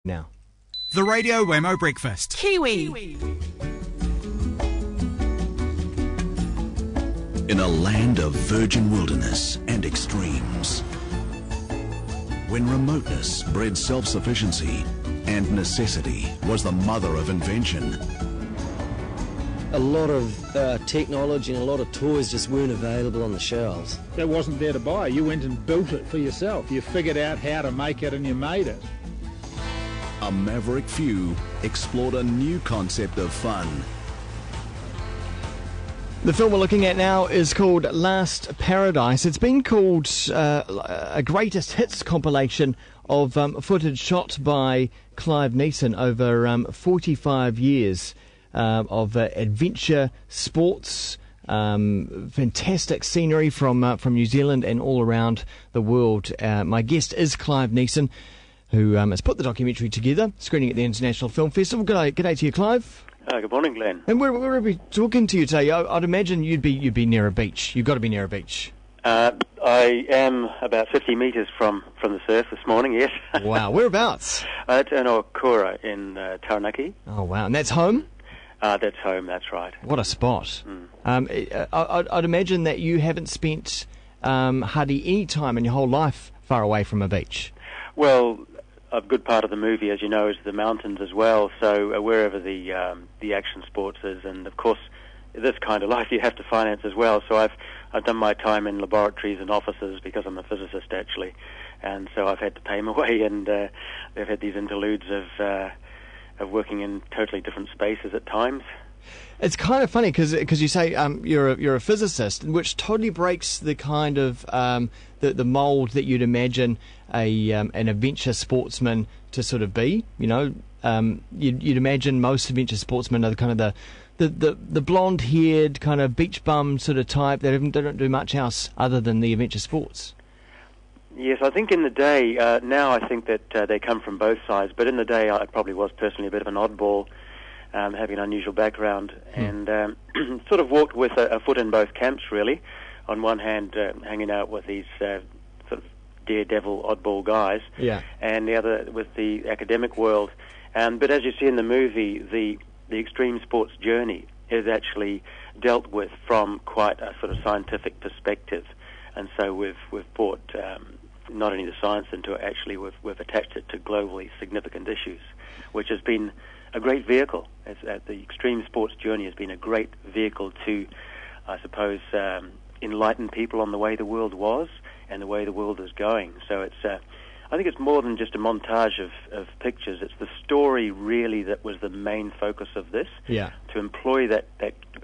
Now. The Radio Wammo Breakfast. Kiwi. In a land of virgin wilderness and extremes, when remoteness bred self-sufficiency and necessity was the mother of invention, a lot of technology and a lot of toys just weren't available on the shelves. That wasn't there to buy. You went and built it for yourself. You figured out how to make it and you made it. a maverick few explored a new concept of fun. The film we're looking at now is called Last Paradise. It's been called a greatest hits compilation of footage shot by Clive Neeson over 45 years of adventure sports, fantastic scenery from New Zealand and all around the world. My guest is Clive Neeson, who has put the documentary together, screening at the International Film Festival. G'day to you, Clive. Good morning, Glenn. And where are we talking to you today? I'd imagine you'd be near a beach. You've got to be near a beach. I am about 50 metres from the surf this morning, yes. Wow, whereabouts? It's in Okura in Taranaki. Oh, wow, and that's home? That's home, that's right. What a spot. I'd imagine that you haven't spent hardly any time in your whole life far away from a beach. Well, a good part of the movie, as you know, is the mountains as well, so wherever the action sports is, and of course this kind of life you have to finance as well, so I've done my time in laboratories and offices because I'm a physicist actually, and so I've had to pay my way, and they've had these interludes of working in totally different spaces at times. It's kind of funny because you say you're a physicist, which totally breaks the kind of the mould that you'd imagine an adventure sportsman to sort of be. You know, you'd imagine most adventure sportsmen are the kind of the blonde-haired kind of beach bum sort of type that don't do much else other than the adventure sports. Yes, I think in the day, now I think that they come from both sides, but in the day I probably was personally a bit of an oddball, having an unusual background, and sort of walked with a foot in both camps, really. On one hand, hanging out with these sort of daredevil, oddball guys, and the other with the academic world. But as you see in the movie, the extreme sports journey is actually dealt with from quite a sort of scientific perspective, and so we've brought not only the science into it, actually we've attached it to globally significant issues, which has been a great vehicle. The extreme sports journey has been a great vehicle to, I suppose, enlighten people on the way the world was and the way the world is going. So it's, I think it's more than just a montage of pictures. It's the story really that was the main focus of this. Yeah. To employ that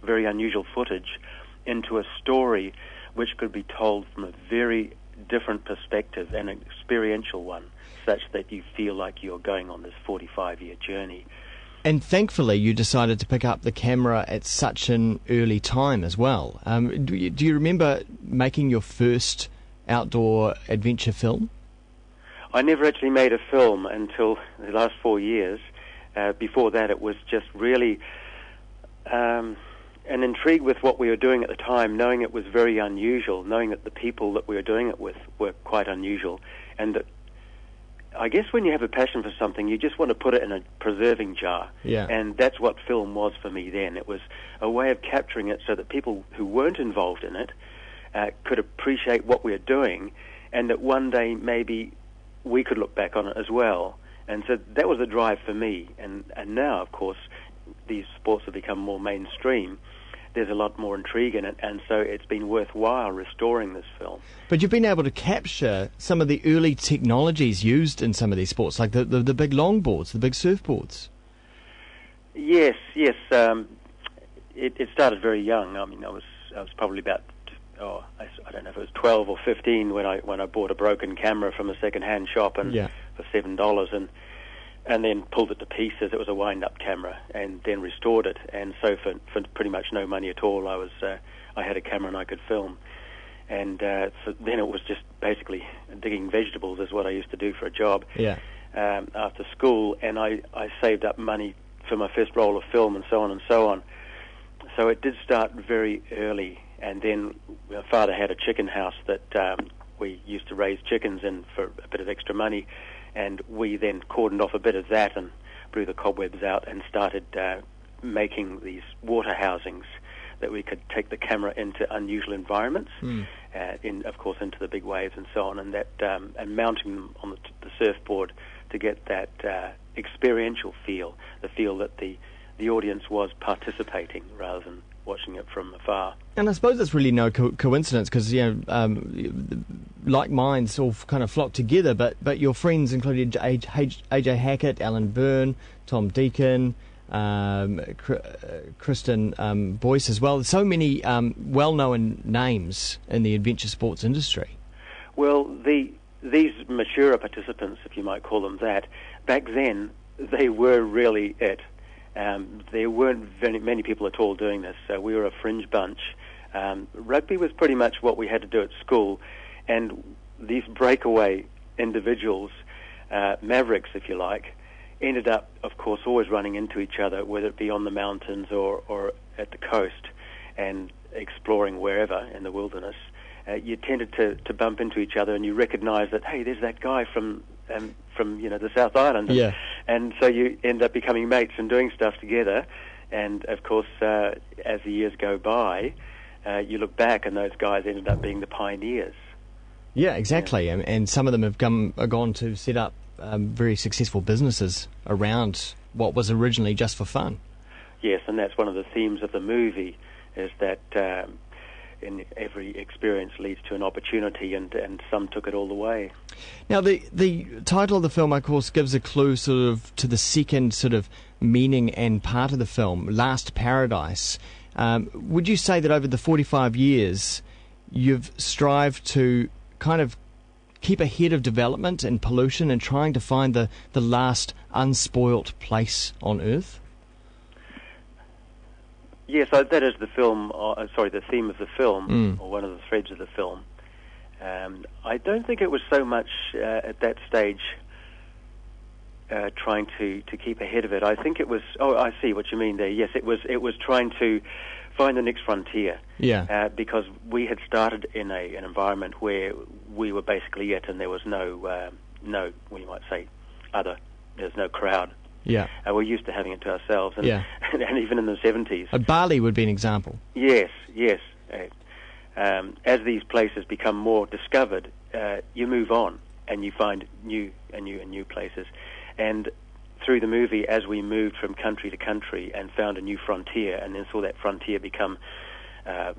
very unusual footage into a story which could be told from a very different perspective, an experiential one, such that you feel like you're going on this 45-year journey. And thankfully, you decided to pick up the camera at such an early time as well. Do you remember making your first outdoor adventure film? I never actually made a film until the last 4 years. Before that, it was just really an intrigue with what we were doing at the time, knowing it was very unusual, knowing that the people that we were doing it with were quite unusual, and that I guess when you have a passion for something, you just want to put it in a preserving jar. Yeah. And that's what film was for me then. It was a way of capturing it so that people who weren't involved in it could appreciate what we were doing, and that one day maybe we could look back on it as well. And so that was the drive for me. And now, of course, these sports have become more mainstream. There's a lot more intrigue in it, and so it's been worthwhile restoring this film. But you've been able to capture some of the early technologies used in some of these sports, like the big longboards, the big surfboards. Yes. It started very young. I mean, I was probably about, I don't know if it was 12 or 15 when I bought a broken camera from a second-hand shop for $7 and then pulled it to pieces. It was a wind-up camera, and then restored it. And so for pretty much no money at all, I had a camera and I could film. And so then it was just basically digging vegetables is what I used to do for a job after school. And I saved up money for my first roll of film and so on and so on. So it did start very early. And then my father had a chicken house that we used to raise chickens in for a bit of extra money. And we then cordoned off a bit of that and blew the cobwebs out and started making these water housings that we could take the camera into unusual environments, of course, into the big waves and so on, and that and mounting them on the surfboard to get that experiential feel, the feel that the audience was participating rather than watching it from afar. And I suppose it's really no coincidence because, like minds all kind of flocked together, but your friends included AJ Hackett, Alan Byrne, Tom Deacon, Kristen Boyce as well. So many well-known names in the adventure sports industry. Well, these mature participants, if you might call them that, back then they were really it. There weren't many people at all doing this. We were a fringe bunch. Rugby was pretty much what we had to do at school, and these breakaway individuals, Mavericks, if you like, ended up, of course, always running into each other, whether it be on the mountains or at the coast, and exploring wherever in the wilderness. You tended to bump into each other, and you recognise that, hey, there's that guy from the South Island, and so you end up becoming mates and doing stuff together. And of course, as the years go by, you look back, and those guys ended up being the pioneers. Yeah, exactly. Yeah. And some of them have gone to set up very successful businesses around what was originally just for fun. Yes, and that's one of the themes of the movie, is that in every experience leads to an opportunity, and some took it all the way. Now, the title of the film, of course, gives a clue sort of to the second sort of meaning and part of the film, Last Paradise. Would you say that over the 45 years you've strived to kind of keep ahead of development and pollution and trying to find the last unspoilt place on Earth? Yes, that is the film. The theme of the film, or one of the threads of the film. I don't think it was so much at that stage trying to keep ahead of it. I think it was. Oh, I see what you mean there. Yes, it was trying to find the next frontier. Yeah. Because we had started in an environment where we were basically it, and there was no, what you might say, there's no crowd. Yeah. We're used to having it to ourselves, and, yeah. and even in the 70s. Bali would be an example. Yes. As these places become more discovered, you move on, and you find new places. And through the movie, as we moved from country to country and found a new frontier, and then saw that frontier become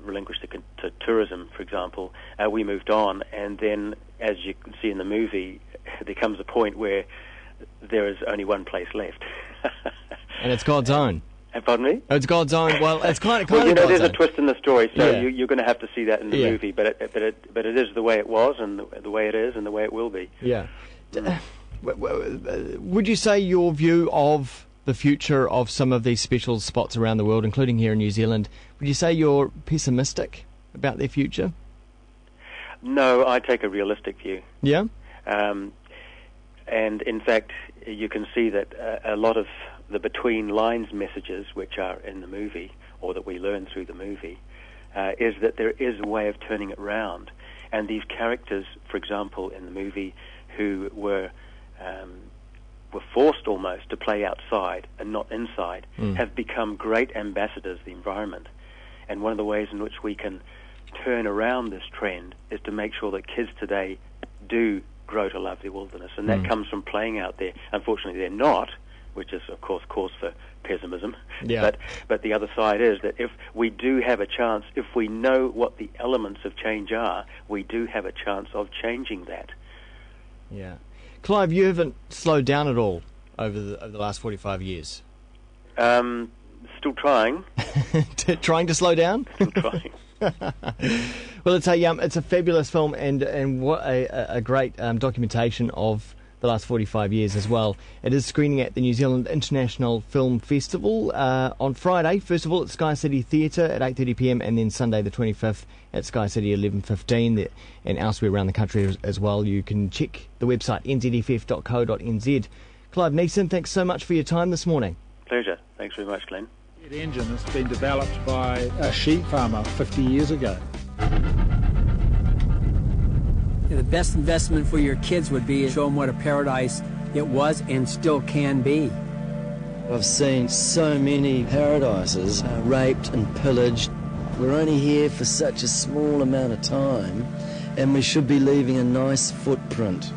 relinquished to tourism, for example, we moved on. And then, as you can see in the movie, there comes a point where there is only one place left. And it's God's own. Pardon me? Oh, it's God's own. Well, it's kind of there's a twist in the story, so yeah. you're going to have to see that in the movie. But it is the way it was, and the way it is, and the way it will be. Yeah. Would you say your view of the future of some of these special spots around the world, including here in New Zealand, would you say you're pessimistic about their future? No, I take a realistic view. Yeah? And in fact, you can see that a lot of the between lines messages which are in the movie, or that we learn through the movie, is that there is a way of turning it round. And these characters, for example, in the movie, who were forced almost to play outside and not inside, have become great ambassadors of the environment. And one of the ways in which we can turn around this trend is to make sure that kids today do grow to love the wilderness, and that comes from playing out there. Unfortunately, they're not, which is, of course, cause for pessimism. Yeah. But the other side is that if we do have a chance, if we know what the elements of change are, we do have a chance of changing that. Yeah. Clive, you haven't slowed down at all over the last 45 years. Still trying. Trying to slow down? Still trying. Well, it's a fabulous film, and what a great documentation of the last 45 years as well. It is screening at the New Zealand International Film Festival on Friday, first of all at Sky City Theatre at 8:30pm, and then Sunday the 25th at Sky City 11:15, and elsewhere around the country as well. You can check the website nzff.co.nz. Clive Neeson, thanks so much for your time this morning. Pleasure. Thanks very much, Glenn. Jet engine has been developed by a sheep farmer 50 years ago. The best investment for your kids would be to show them what a paradise it was and still can be. I've seen so many paradises raped and pillaged. We're only here for such a small amount of time, and we should be leaving a nice footprint.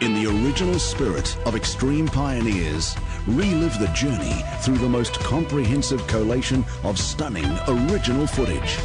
In the original spirit of Extreme Pioneers, relive the journey through the most comprehensive collation of stunning original footage.